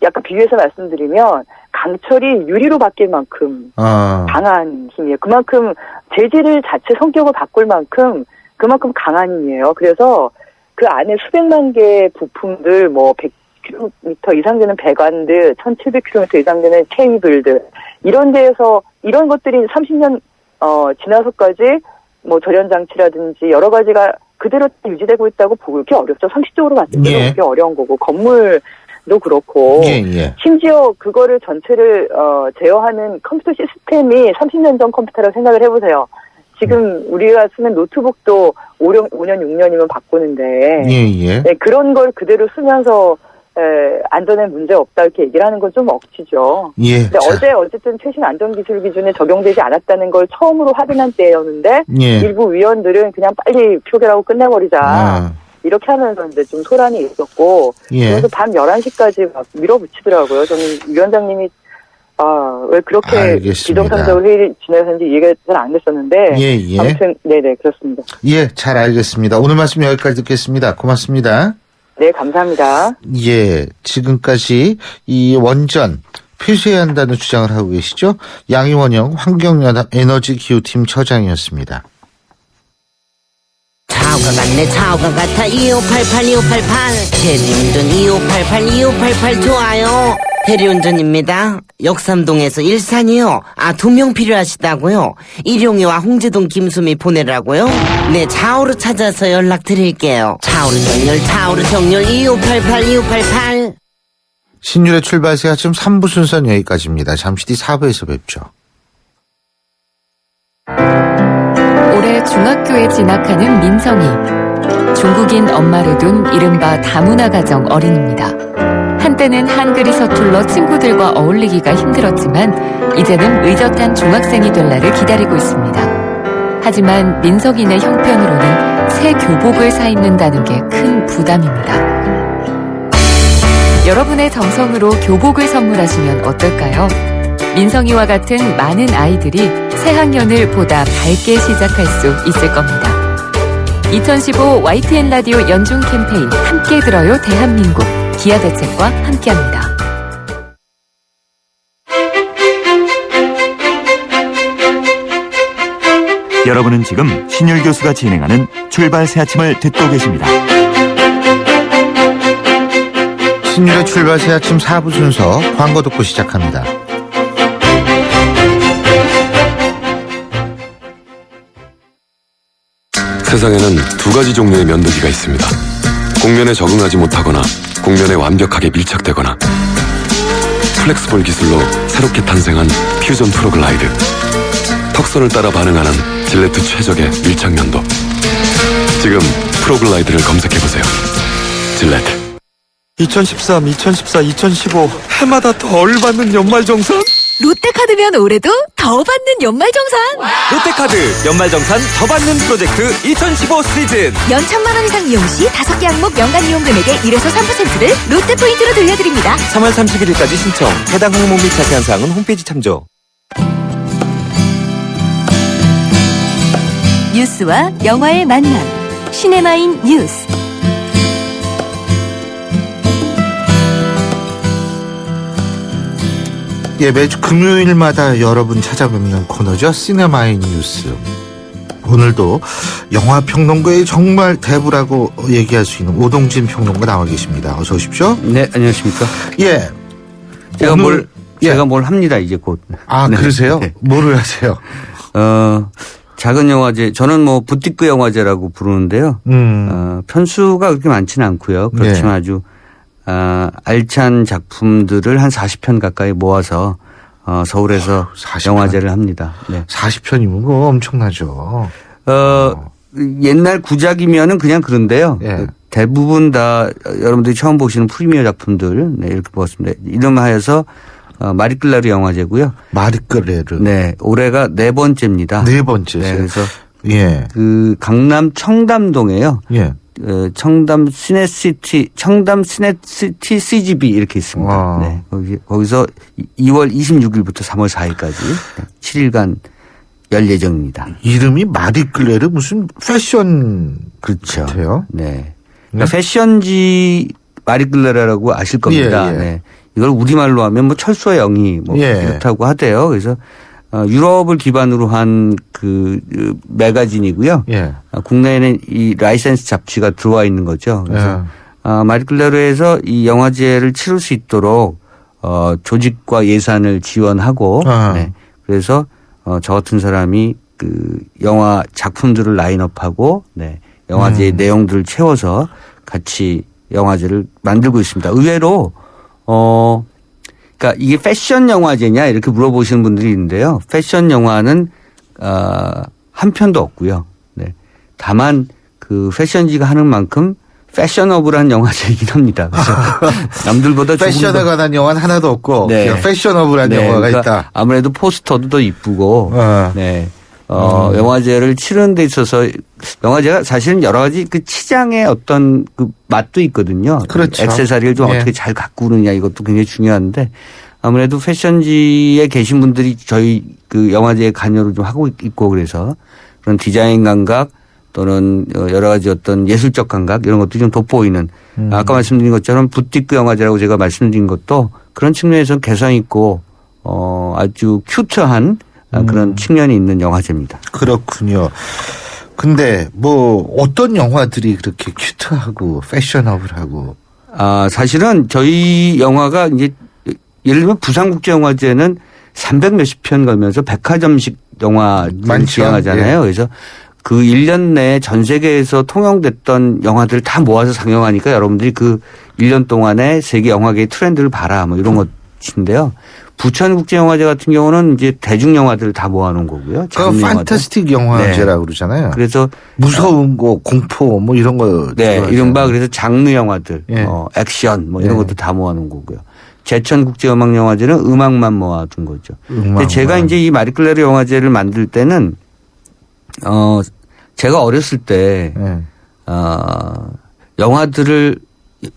약간 비유해서 말씀드리면 강철이 유리로 바뀔 만큼 강한 힘이에요. 그만큼 재질 자체 성격을 바꿀 만큼 그만큼 강한 힘이에요. 그래서 그 안에 수백만 개의 부품들, 뭐 100km 이상 되는 배관들, 1700km 이상 되는 케이블들 이런 데에서 이런 것들이 30년 지나서까지 뭐 절연 장치라든지 여러 가지가 그대로 유지되고 있다고 보기 어렵죠. 상식적으로 봤을 때 보기 어려운 거고 건물도 그렇고 심지어 그거를 전체를 제어하는 컴퓨터 시스템이 30년 전 컴퓨터라고 생각을 해보세요. 지금 우리가 쓰는 노트북도 5년, 6년이면 바꾸는데 그런 걸 그대로 쓰면서 안전에 문제 없다 이렇게 얘기를 하는 건 좀 억지죠. 근데 어쨌든 최신 안전기술 기준에 적용되지 않았다는 걸 처음으로 확인한 때였는데 일부 위원들은 그냥 빨리 표결하고 끝내버리자 이렇게 하면서 이제 좀 소란이 있었고 그래서 밤 11시까지 막 밀어붙이더라고요. 저는 위원장님이 왜 그렇게 비정상적으로 회의를 진행했는지 이해가 잘 안 됐었는데 아무튼 네네 그렇습니다. 잘 알겠습니다. 오늘 말씀 여기까지 듣겠습니다. 고맙습니다. 네, 감사합니다. 지금까지 이 원전 폐쇄해야 한다는 주장을 하고 계시죠? 양희원영 환경연합 에너지기후팀 처장이었습니다. 차오가 같네 차오가 같아 2588 대리운전 2588 좋아요. 대리운전입니다. 역삼동에서 일산이요. 2명 필요하시다고요? 일용이와 홍제동 김수미 보내라고요? 네, 차오로 찾아서 연락드릴게요. 차오로 정렬 2588 신율의 출발새 아침 3부 순서는 여기까지입니다. 잠시 뒤 4부에서 뵙죠. 올해 중학교에 진학하는 민성이 중국인 엄마를 둔 이른바 다문화 가정 어린입니다. 한때는 한글이 서툴러 친구들과 어울리기가 힘들었지만 이제는 의젓한 중학생이 될 날을 기다리고 있습니다. 하지만 민석이네 형편으로는 새 교복을 사 입는다는 게 큰 부담입니다. 여러분의 정성으로 교복을 선물하시면 어떨까요? 민성이와 같은 많은 아이들이 새 학년을 보다 밝게 시작할 수 있을 겁니다. 2015 YTN 라디오 연중 캠페인 함께 들어요 대한민국 기아대책과 함께합니다. 여러분은 지금 신율 교수가 진행하는 출발 새 아침을 듣고 계십니다. 신율의 출발 새 아침 4부 순서 광고 듣고 시작합니다. 세상에는 두 가지 종류의 면도기가 있습니다. 곡면에 적응하지 못하거나 곡면에 완벽하게 밀착되거나 플렉스볼 기술로 새롭게 탄생한 퓨전 프로글라이드. 턱선을 따라 반응하는 질레트 최적의 밀착 면도. 지금 프로글라이드를 검색해보세요. 질레트. 2013, 2014, 2015 해마다 더 얼받는 연말정산? 롯데카드면 올해도 더 받는 연말정산! 롯데카드 연말정산 더 받는 프로젝트 2015 시즌! 연 1,000만 원 이상 이용 시 5개 항목 연간 이용 금액의 1에서 3%를 롯데포인트로 돌려드립니다. 3월 31일까지 신청. 해당 항목 및 자세한 사항은 홈페이지 참조. 뉴스와 영화의 만남. 시네마인 뉴스. 예, 매주 금요일마다 여러분 찾아뵙는 코너죠. 시네마인 뉴스. 오늘도 영화 평론가의 정말 대부라고 얘기할 수 있는 오동진 평론가 나와 계십니다. 어서 오십시오. 네, 안녕하십니까. 예. 제가 뭘 합니다, 이제 곧. 아, 네. 그러세요? 네. 뭐를 하세요? 작은 영화제, 저는 뭐 부티크 영화제라고 부르는데요. 편수가 그렇게 많지는 않고요. 그렇지만 네. 아주 알찬 작품들을 한 40편 가까이 모아서 서울에서 40편. 영화제를 합니다. 네. 40편이면 그거 엄청나죠. 옛날 구작이면은 그냥 그런데요. 예. 대부분 다 여러분들이 처음 보시는 프리미어 작품들 네, 이렇게 보았습니다. 이름하여서 마리끌레르 영화제고요. 마리끌레르. 네, 올해가 4번째입니다. 4번째. 네, 그래서 예. 그 강남 청담동에요. 예. 청담 시네시티 CGV 이렇게 있습니다. 네, 거기서 2월 26일부터 3월 4일까지 7일간 열 예정입니다. 이름이 마리끌레르 무슨 패션 그렇죠. 같아요. 네. 그러니까 패션지 마리끌레르라고 아실 겁니다. 예, 예. 네. 이걸 우리말로 하면 뭐 철수의 영희 뭐 예. 이렇다고 하대요. 그래서 유럽을 기반으로 한 그 매거진이고요. 예. 국내에는 이 라이센스 잡지가 들어와 있는 거죠. 그래서 마리끌레르에서 이 영화제를 치를 수 있도록 조직과 예산을 지원하고 네. 그래서 저 같은 사람이 그 영화 작품들을 라인업하고 네. 영화제의 내용들을 채워서 같이 영화제를 만들고 있습니다. 의외로 그러니까 이게 패션 영화제냐 이렇게 물어보시는 분들이 있는데요. 패션 영화는 한 편도 없고요. 네. 다만 그 패션지가 하는 만큼 패셔너블한 영화제이긴 합니다. 그래서 남들보다 패션에 관한 영화는 하나도 없고 네. 패셔너블한 네. 영화가 그러니까 있다. 아무래도 포스터도 더 이쁘고 네. 영화제를 치르는 데 있어서 영화제가 사실은 여러 가지 그 치장의 어떤 그 맛도 있거든요. 그렇죠. 액세서리를 좀 어떻게 잘 갖고 오느냐 이것도 굉장히 중요한데 아무래도 패션지에 계신 분들이 저희 그 영화제에 관여를 좀 하고 있고 그래서 그런 디자인 감각 또는 여러 가지 어떤 예술적 감각 이런 것도 좀 돋보이는 아까 말씀드린 것처럼 부티크 영화제라고 제가 말씀드린 것도 그런 측면에서 개성 있고 아주 큐트한 그런 측면이 있는 영화제입니다. 그렇군요. 근데 뭐 어떤 영화들이 그렇게 큐트하고 패셔너블하고 사실은 저희 영화가 이제 예를 들면 부산국제영화제는 300 몇십 편 걸면서 백화점식 영화를 지향하잖아요. 예. 그래서 그 1년 내에 전 세계에서 통용됐던 영화들을 다 모아서 상영하니까 여러분들이 그 1년 동안에 세계 영화계의 트렌드를 봐라 뭐 이런 것인데요. 부천국제영화제 같은 경우는 이제 대중영화들을 다 모아놓은 거고요. 그 판타스틱 영화제라고 그러잖아요. 그래서 무서운 거, 공포 뭐 이런 거. 네, 이른바 그래서 장르 영화들, 액션 뭐 이런 것도 다 모아놓은 거고요. 제천국제음악영화제는 음악만 모아둔 거죠. 근데 제가 이제 이 마리끌레르 영화제를 만들 때는 제가 어렸을 때 영화들을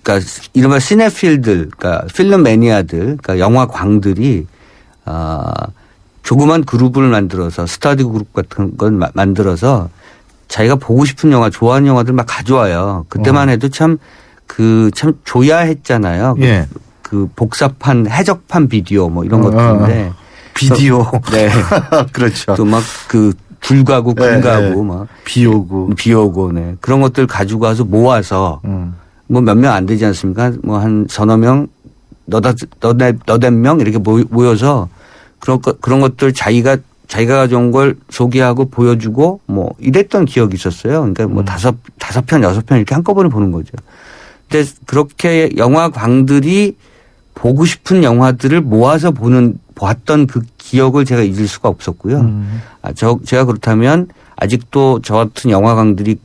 그러니까 이른바 시네필들, 그러니까 필름 매니아들, 그러니까 영화광들이 조그만 그룹을 만들어서 스터디 그룹 같은 걸 만들어서 자기가 보고 싶은 영화, 좋아하는 영화들 막 가져와요. 그때만 해도 참 조야했잖아요. 예. 그 복사판, 해적판 비디오 뭐 이런 것들인데. 비디오. 네. 그렇죠. 또 막 그 불 가고 금 가고 막 비 오고 네. 그런 것들 가지고 와서 모아서 뭐 몇 명 안 되지 않습니까? 뭐 한 서너 명, 너댓 명 이렇게 모여서 그런 것들 자기가 가져온 걸 소개하고 보여주고 뭐 이랬던 기억이 있었어요. 그러니까 뭐 다섯 편, 여섯 편 이렇게 한꺼번에 보는 거죠. 근데 그렇게 영화광들이 보고 싶은 영화들을 모아서 보았던 그 기억을 제가 잊을 수가 없었고요. 제가 그렇다면 아직도 저 같은 영화광들이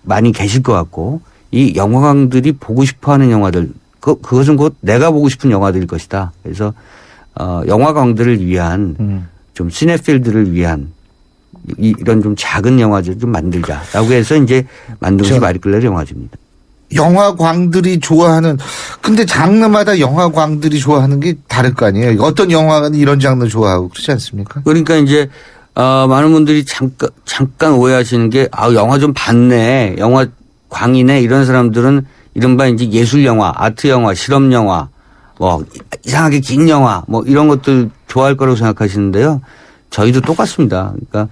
많이 계실 것 같고 이 영화광들이 보고 싶어 하는 영화들 그것은 곧 내가 보고 싶은 영화들일 것이다. 그래서 영화광들을 위한 좀 시네필드를 위한 이런 좀 작은 영화제를 좀 만들자라고 해서 이제 만든 것이 마리클레르 영화제입니다. 영화광들이 좋아하는 근데 장르마다 영화광들이 좋아하는 게 다를 거 아니에요. 어떤 영화는 이런 장르 좋아하고 그렇지 않습니까? 그러니까 이제 많은 분들이 잠깐 오해하시는 게 영화 좀 봤네, 영화광이네 이런 사람들은 이른바 이제 예술 영화, 아트 영화, 실험 영화, 뭐 이상하게 긴 영화 뭐 이런 것들 좋아할 거라고 생각하시는데요. 저희도 똑같습니다. 그러니까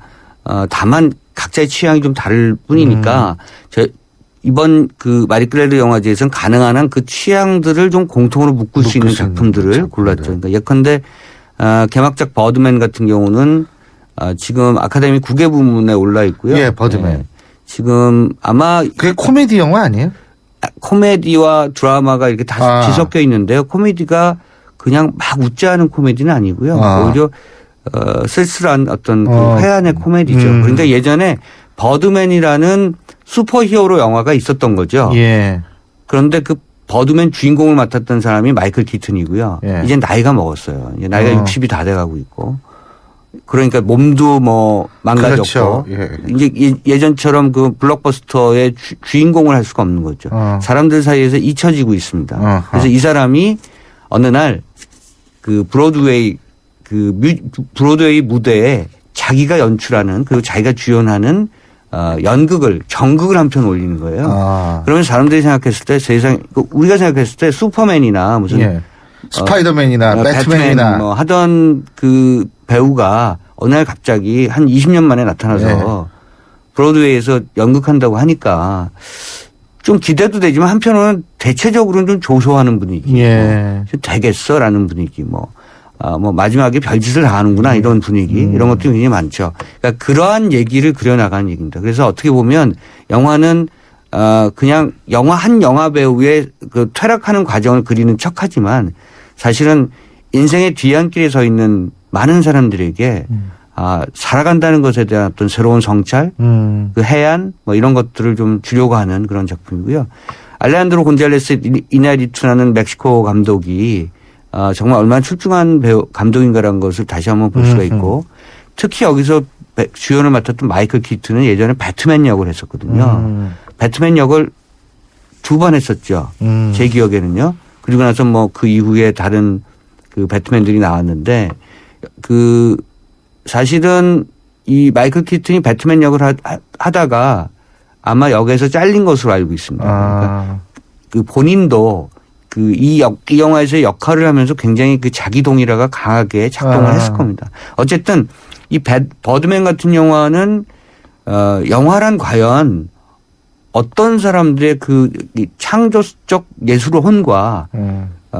다만 각자의 취향이 좀 다를 뿐이니까 이번 그 마리클레르 영화제에서는 가능한 한 그 취향들을 좀 공통으로 묶을 수 있는 작품들을 골랐죠. 그러니까 예컨대 개막작 버드맨 같은 경우는 지금 아카데미 9개 부문에 올라 있고요. 예, 버드맨. 네. 지금 아마 그게 코미디 영화 아니에요? 코미디와 드라마가 이렇게 다 뒤섞여 있는데요. 코미디가 그냥 막 웃지 않은 코미디는 아니고요. 오히려 쓸쓸한 어떤 그 회한의 코미디죠. 그러니까 예전에 버드맨이라는 슈퍼히어로 영화가 있었던 거죠. 예. 그런데 그 버드맨 주인공을 맡았던 사람이 마이클 키튼이고요. 예. 이제 나이가 먹었어요. 이제 나이가 60이 다 돼가고 있고. 그러니까 몸도 뭐 망가졌고. 그렇죠. 예. 이제 예전처럼 그 블록버스터의 주인공을 할 수가 없는 거죠. 사람들 사이에서 잊혀지고 있습니다. 그래서 이 사람이 어느 날 그 브로드웨이 무대에 자기가 연출하는 그리고 자기가 주연하는 정극을 한 편 올리는 거예요. 그러면 사람들이 생각했을 때 우리가 생각했을 때 슈퍼맨이나 무슨 스파이더맨이나 배트맨이나 뭐 하던 그 배우가 어느 날 갑자기 한 20년 만에 나타나서 브로드웨이에서 연극한다고 하니까 좀 기대도 되지만 한편으로는 대체적으로는 좀 조소하는 분위기. 되겠어라는 분위기 뭐 마지막에 별짓을 다 하는구나 이런 분위기 이런 것도 굉장히 많죠. 그러니까 그러한 얘기를 그려나가는 얘기입니다. 그래서 어떻게 보면 영화는 그냥 한 영화 배우의 그 퇴락하는 과정을 그리는 척하지만 사실은 인생의 뒤안길에 서 있는 많은 사람들에게 살아간다는 것에 대한 어떤 새로운 성찰, 그 해안 뭐 이런 것들을 좀 주려고 하는 그런 작품이고요. 알레한드로 곤잘레스 이나리투라는 멕시코 감독이 정말 얼마나 출중한 감독인가라는 것을 다시 한번 볼 수가 있고 특히 여기서 주연을 맡았던 마이클 키튼은 예전에 배트맨 역을 했었거든요. 배트맨 역을 2번 했었죠. 제 기억에는요. 그리고 나서 뭐 그 이후에 다른 그 배트맨들이 나왔는데 그 사실은 이 마이클 키튼이 배트맨 역을 하다가 아마 역에서 잘린 것으로 알고 있습니다. 그러니까 그 본인도 이 영화에서의 역할을 하면서 굉장히 그 자기 동일화가 강하게 작동을 했을 겁니다. 어쨌든 이 버드맨 같은 영화는 영화란 과연 어떤 사람들의 그 창조적 예술의 혼과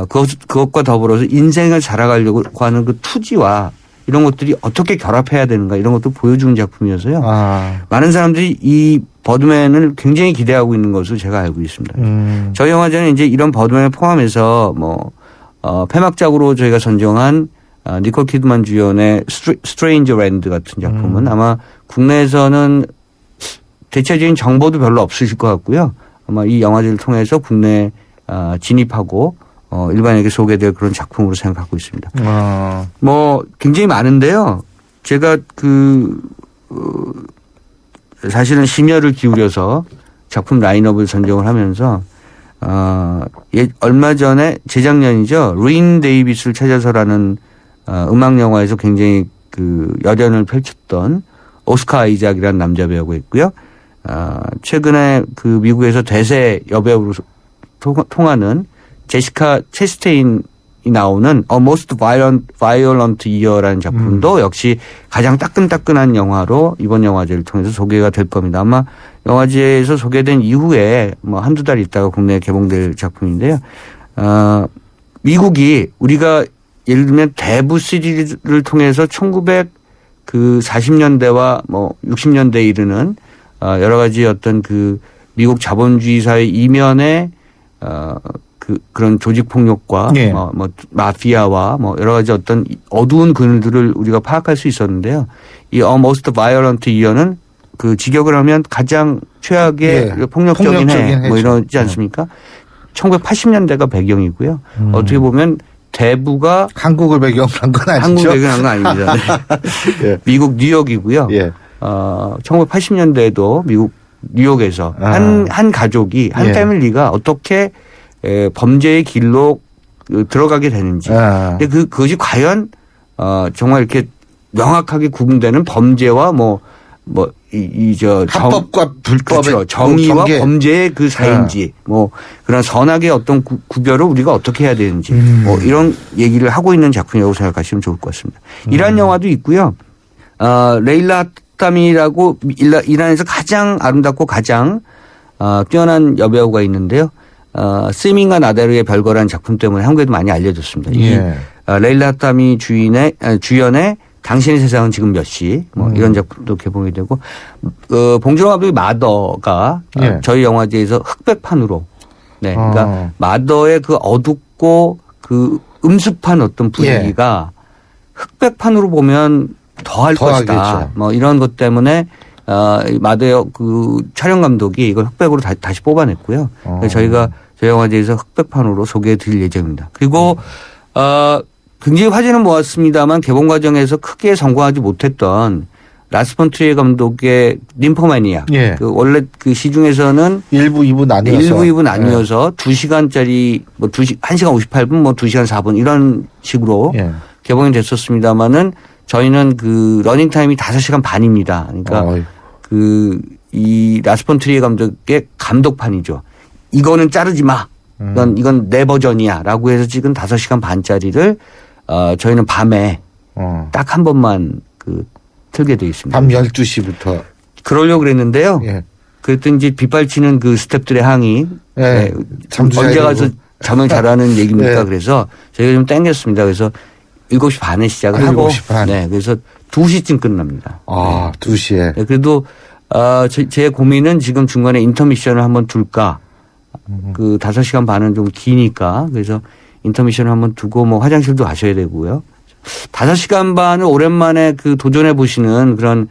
그것과 더불어서 인생을 살아가려고 하는 그 투지와 이런 것들이 어떻게 결합해야 되는가 이런 것도 보여주는 작품이어서요. 많은 사람들이 이 버드맨을 굉장히 기대하고 있는 것으로 제가 알고 있습니다. 저희 영화제는 이제 이런 버드맨을 포함해서 폐막작으로 저희가 선정한 니콜 키드만 주연의 스트레인저 랜드 같은 작품은 아마 국내에서는 대체적인 정보도 별로 없으실 것 같고요. 아마 이 영화제를 통해서 국내에 진입하고 일반에게 소개될 그런 작품으로 생각하고 있습니다. 굉장히 많은데요. 제가 사실은 심혈을 기울여서 작품 라인업을 선정을 하면서 얼마 전에 재작년이죠. 루인 데이비스를 찾아서라는 음악 영화에서 굉장히 열연을 펼쳤던 오스카 아이작이라는 남자 배우가 있고요. 최근에 미국에서 대세 여배우로 통하는 제시카 체스테인이 나오는 A Most Violent Year라는 작품도 역시 가장 따끈따끈한 영화로 이번 영화제를 통해서 소개가 될 겁니다. 아마 영화제에서 소개된 이후에 뭐 한두 달 있다가 국내에 개봉될 작품인데요. 미국이 우리가 예를 들면 대부 시리즈를 통해서 1940년대와 뭐 60년대에 이르는 여러 가지 어떤 그 미국 자본주의 사회 이면의 그런 조직 폭력과 예. 뭐 마피아와 뭐 여러 가지 어떤 어두운 그늘들을 우리가 파악할 수 있었는데요. 이 A Most Violent Year는 그 직역을 하면 가장 최악의 예. 폭력적인 해 뭐 해죠. 이러지 않습니까? 1980년대가 배경이고요. 어떻게 보면 대부가 한국을 배경으로 한 건 아니죠? 한국 배경한 건 아닙니다. 네. 예. 미국 뉴욕이고요. 예. 1980년대에도 미국 뉴욕에서 한 가족이 한 예. 패밀리가 어떻게 범죄의 길로 들어가게 되는지. 근데 그것이 과연 정말 이렇게 명확하게 구분되는 범죄와 합법과 불법의 그렇죠. 정의와 경계. 범죄의 그 사이인지 뭐 그런 선악의 어떤 구별을 우리가 어떻게 해야 되는지 뭐 이런 얘기를 하고 있는 작품이라고 생각하시면 좋을 것 같습니다. 이란 영화도 있고요. 레일라 하타미라고 이란에서 가장 아름답고 가장 뛰어난 여배우가 있는데요. 스밍과 나데르의 별거라는 작품 때문에 한국에도 많이 알려졌습니다. 예. 레일라 하타미 주연의 당신의 세상은 지금 몇 시 뭐 이런 작품도 개봉이 되고 봉준호 감독의 마더가 예. 저희 영화제에서 흑백판으로 그러니까 마더의 그 어둡고 그 음습한 어떤 분위기가 흑백판으로 보면 더할 것이다. 하겠죠. 뭐 이런 것 때문에 마더의 그 촬영 감독이 이걸 흑백으로 다시 뽑아냈고요. 그래서 저희가 저희 영화제에서 흑백판으로 소개해 드릴 예정입니다. 그리고 굉장히 화제는 모았습니다만 개봉 과정에서 크게 성공하지 못했던 라스 폰 트리에 감독의 ним포마니아. 예. 그 원래 그 시중에서는 1부, 2부 나뉘어서 2시간짜리 뭐 1시간 58분 뭐 2시간 4분 이런 식으로 예. 개봉이 됐었습니다만은 저희는 그 러닝 타임이 5시간 반입니다. 그러니까 이 라스 폰 트리에 감독의 감독판이죠. 이거는 자르지 마. 이건 내 버전이야라고 해서 찍은 5시간 반짜리를 저희는 밤에 딱 한 번만 틀게 돼 있습니다. 밤 12시부터. 그러려고 그랬는데요. 예. 그랬더니 이제 빗발치는 그 스태프들의 항의. 예. 잠도 잘 언제 자고. 가서 잠을 자라는 얘기입니까? 예. 그래서 저희가 좀 땡겼습니다. 그래서 7시 반에 시작을 하고. 7시 반. 네. 그래서 2시쯤 끝납니다. 2시에. 네. 그래도 제 고민은 지금 중간에 인터미션을 한번 둘까. 그 5시간 반은 좀 기니까. 그래서 인터미션을 한번 두고 뭐 화장실도 가셔야 되고요. 5시간 반을 오랜만에 도전해 보시는 그런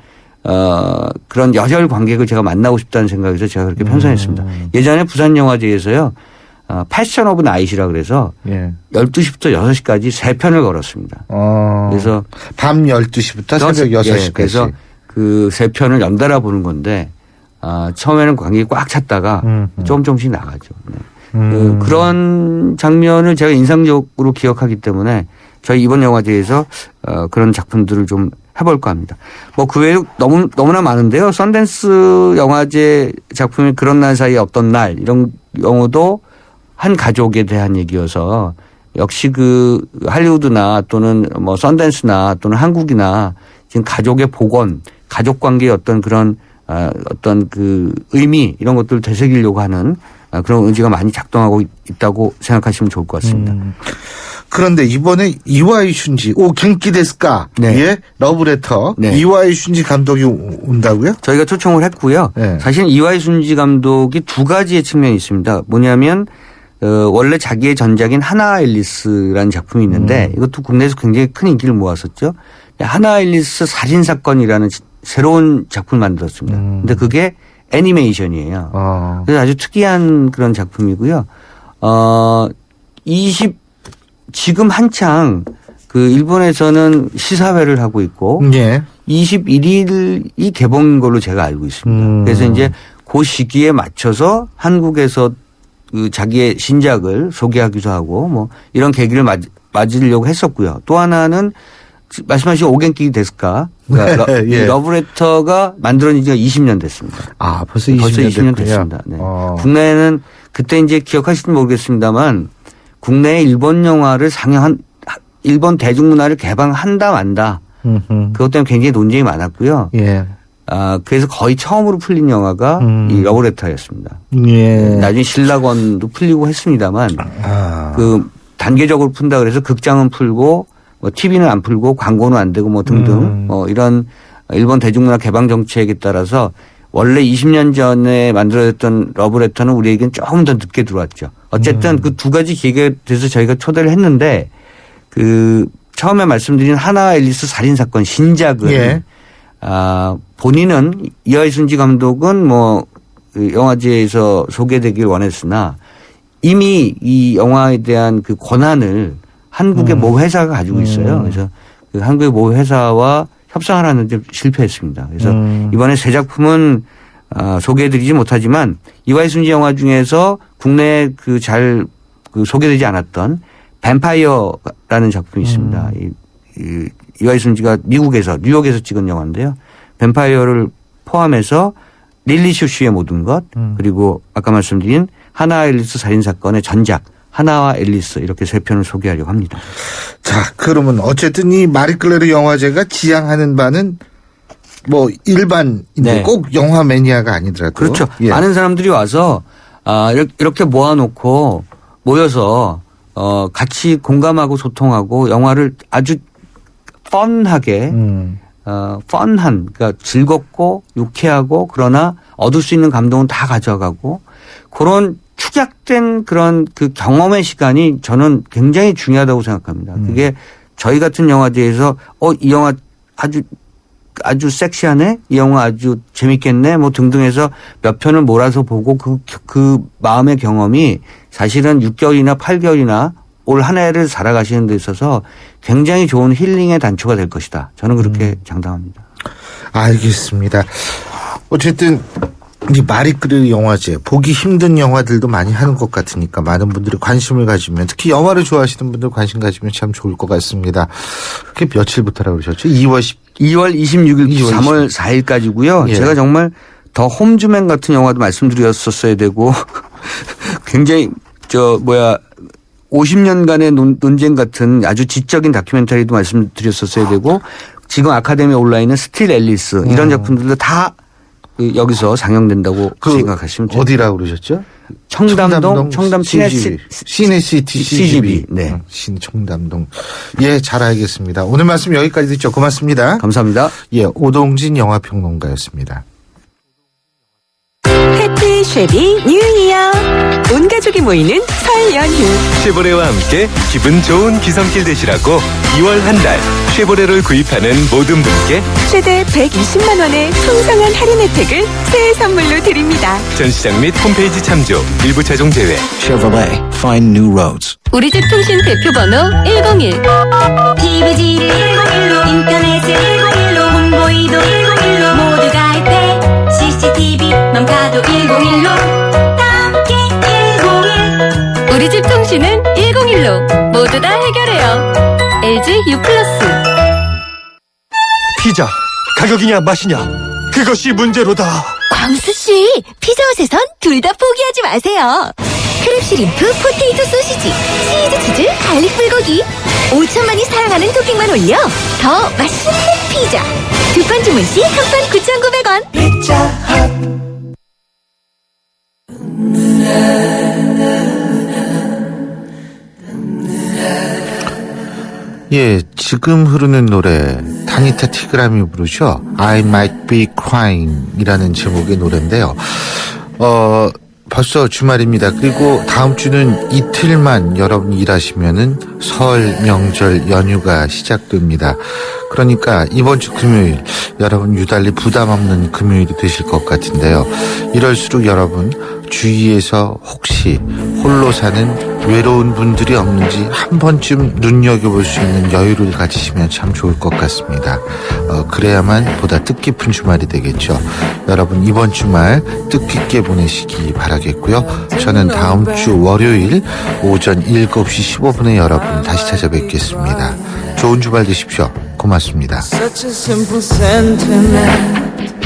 여혈 관객을 제가 만나고 싶다는 생각에서 제가 그렇게 편성했습니다. 예전에 부산영화제에서요. 패션 오브 나잇이라 그래서 12시부터 6시까지 3편을 걸었습니다. 그래서 밤 12시부터 새벽 6시까지. 그래서 그 3편을 연달아 보는 건데 처음에는 관객이 꽉 찼다가 조금씩 나가죠. 네. 그런 장면을 제가 인상적으로 기억하기 때문에 저희 이번 영화제에서 그런 작품들을 좀 해볼까 합니다. 뭐 그 외에 너무나 많은데요. 선댄스 영화제 작품이 그런 날 사이에 없던 날 이런 경우도 한 가족에 대한 얘기여서 역시 그 할리우드나 또는 뭐 선댄스나 또는 한국이나 지금 가족의 복원, 가족 관계의 어떤 그런 어떤 그 의미 이런 것들을 되새기려고 하는 그런 의지가 많이 작동하고 있다고 생각하시면 좋을 것 같습니다. 그런데 이번에 이와이 슌지, 겐키 데스까? 네. 예? 러브레터. 네. 이와이 슌지 감독이 온다고요? 저희가 초청을 했고요. 네. 사실 이와이 슌지 감독이 두 가지의 측면이 있습니다. 뭐냐면 원래 자기의 전작인 하나 앨리스라는 작품이 있는데 이것도 국내에서 굉장히 큰 인기를 모았었죠. 하나 앨리스 살인사건이라는 새로운 작품을 만들었습니다. 근데 그게 애니메이션이에요. 그래서 아주 특이한 그런 작품이고요. 지금 한창 그 일본에서는 시사회를 하고 있고 21일이 개봉인 걸로 제가 알고 있습니다. 그래서 이제 그 시기에 맞춰서 한국에서 그 자기의 신작을 소개하기도 하고 뭐 이런 계기를 맞으려고 했었고요. 또 하나는 말씀하신 오겐키 데스까? 그러니까 러브레터가 만들어진 지가 20년 됐습니다. 벌써 20년 됐습니다. 네. 국내에는 그때 이제 기억하실지 모르겠습니다만 국내에 일본 영화를 일본 대중문화를 개방한다 만다. 그것 때문에 굉장히 논쟁이 많았고요. 예. 그래서 거의 처음으로 풀린 영화가 이 러브레터였습니다. 예. 나중에 신라건도 풀리고 했습니다만 그 단계적으로 푼다 그래서 극장은 풀고 뭐 TV는 안 풀고 광고는 안 되고 뭐 등등 이런 일본 대중문화 개방 정책에 따라서 원래 20년 전에 만들어졌던 러브레터는 우리에겐 조금 더 늦게 들어왔죠. 어쨌든 그 두 가지 기획에 대해서 저희가 초대를 했는데 그 처음에 말씀드린 하나 앨리스 살인사건 신작은 예. 본인은 이하이 순지 감독은 뭐 영화제에서 소개되길 원했으나 이미 이 영화에 대한 그 권한을 한국의 모 회사가 가지고 있어요. 그래서 그 한국의 모 회사와 협상을 하는데 실패했습니다. 그래서 이번에 새 작품은 소개해드리지 못하지만 이하이 순지 영화 중에서 국내에 잘 소개되지 않았던 뱀파이어라는 작품이 있습니다. 이하이 순지가 미국에서 뉴욕에서 찍은 영화인데요. 뱀파이어를 포함해서 릴리 슈슈의 모든 것 그리고 아까 말씀드린 하나 앨리스 살인사건의 전작 하나와 앨리스 이렇게 세 편을 소개하려고 합니다. 자, 그러면 어쨌든 이 마리클레르 영화제가 지향하는 바는 뭐 일반인들 네. 꼭 영화 매니아가 아니더라도 그렇죠. 예. 많은 사람들이 와서 이렇게 모아놓고 모여서 같이 공감하고 소통하고 영화를 아주 펀하게 펀한 그러니까 즐겁고 유쾌하고 그러나 얻을 수 있는 감동은 다 가져가고 그런 축약된 그런 그 경험의 시간이 저는 굉장히 중요하다고 생각합니다. 그게 저희 같은 영화제에서 이 영화 아주 섹시하네, 이 영화 아주 재밌겠네, 뭐 등등해서 몇 편을 몰아서 보고 그 마음의 경험이 사실은 6개월이나 8개월이나 올 한 해를 살아가시는 데 있어서 굉장히 좋은 힐링의 단초가 될 것이다. 저는 그렇게 장담합니다. 알겠습니다. 어쨌든 이 마리크레르 영화제 보기 힘든 영화들도 많이 하는 것 같으니까 많은 분들이 관심을 가지면 특히 영화를 좋아하시는 분들 관심 가지면 참 좋을 것 같습니다. 그게 며칠부터라고 그러셨죠? 2월 26일 3월 4일까지고요. 예. 제가 정말 더 홈즈맨 같은 영화도 말씀드렸었어야 되고 굉장히 50년간의 논쟁 같은 아주 지적인 다큐멘터리도 말씀드렸었어야 되고 지금 아카데미에 올라 있는 스틸 앨리스 이런 작품들도 다 여기서 상영된다고 생각하시면 돼요. 어디라고 그러셨죠? 청담동 시내시티 CGV. 네. 신청담동. 예, 잘 알겠습니다. 오늘 말씀 여기까지 듣죠. 고맙습니다. 감사합니다. 예, 오동진 영화평론가였습니다. 해피 쉐비 뉴 이어. 온 가족이 모이는 설 연휴. 쉐보레와 함께 기분 좋은 기성길 되시라고 2월 한 달 쉐보레를 구입하는 모든 분께 최대 120만 원의 풍성한 할인 혜택을 새해 선물로 드립니다. 전시장 및 홈페이지 참조, 일부 차종 제외. Chevrolet, find new roads. 우리 집 통신 대표번호 101. TVG를 101로 인터넷을 101로 홍보이도 101로 모두 가입해 CCTV만 가도 101로 함께 101. 우리 집 통신은 101로 모두 다 해결해요. LG U+. 피자 가격이냐 맛이냐 그것이 문제로다. 광수씨, 피자헛에선 둘 다 포기하지 마세요. 크랩 시림프, 포테이토 소시지, 치즈 치즈, 갈릭 불고기 5천만이 사랑하는 토핑만 올려 더 맛있는 피자. 두 판 주문 시 한 판 9,900원. 피자헛. 예, 지금 흐르는 노래 다니타 티그람이 부르죠. I Might Be Crying 이라는 제목의 노래인데요. 벌써 주말입니다. 그리고 다음 주는 이틀만 여러분 일하시면은 설 명절 연휴가 시작됩니다. 그러니까 이번 주 금요일 여러분 유달리 부담 없는 금요일이 되실 것 같은데요. 이럴수록 여러분 주위에서 혹시 홀로 사는 외로운 분들이 없는지 한 번쯤 눈여겨볼 수 있는 여유를 가지시면 참 좋을 것 같습니다. 그래야만 보다 뜻깊은 주말이 되겠죠. 여러분 이번 주말 뜻깊게 보내시기 바라겠고요. 저는 다음 주 월요일 오전 7시 15분에 여러분 다시 찾아뵙겠습니다. 좋은 주말 되십시오. 고맙습니다. Such a simple sentiment.